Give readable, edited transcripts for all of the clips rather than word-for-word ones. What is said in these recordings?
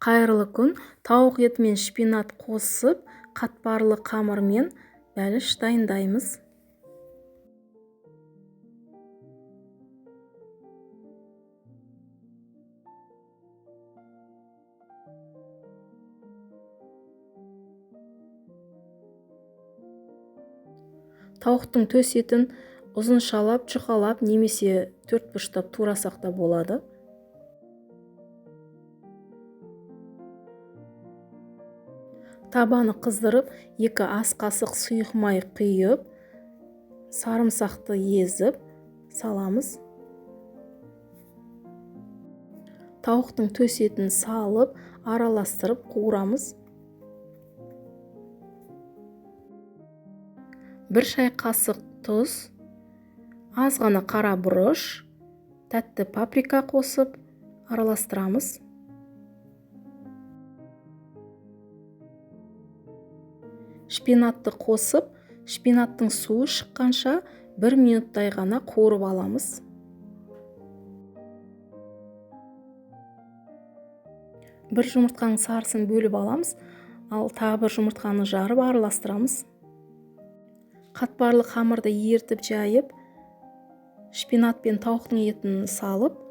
Қайырлы күн. Тауық еті мен шпинат қосып, қатпарлы қамырмен бәліш дайындаймыз. Тауықтың төс етін ұзыншалап, жұқалап немесе төртбұрыштап турасақ та болады. Табаны қыздырып, 2 ас қасық сұйық май құйып, сарымсақты езіп саламыз. Тауықтың төс етін салып, араластырып қуырамыз. 1 шай қасық тұз, аз ғана қара бұрыш, тәтті паприка қосып араластырамыз. Шпинатты қосып, шпинаттың суы шыққанша 1 минуттай ғана қуырып аламыз. Бір жұмыртқаның сарысын бөліп аламыз, ал тағы бір жұмыртқаны жарып араластырамыз. Қатпарлы қамырды ертіп жайып, шпинат пен тауықтың етін салып,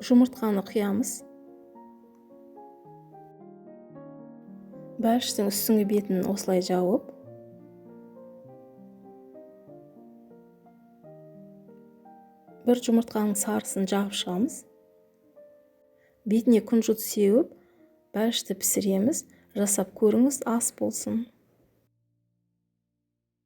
жұмыртқаны құямыз. Бәліштің үстіңгі бетін осылай жауып, бір жұмыртқаның сарысын жағып шығамыз. Бетіне күнжіт сеуіп, бәлішті пісіреміз. Жасап көріңіз, ас болсын.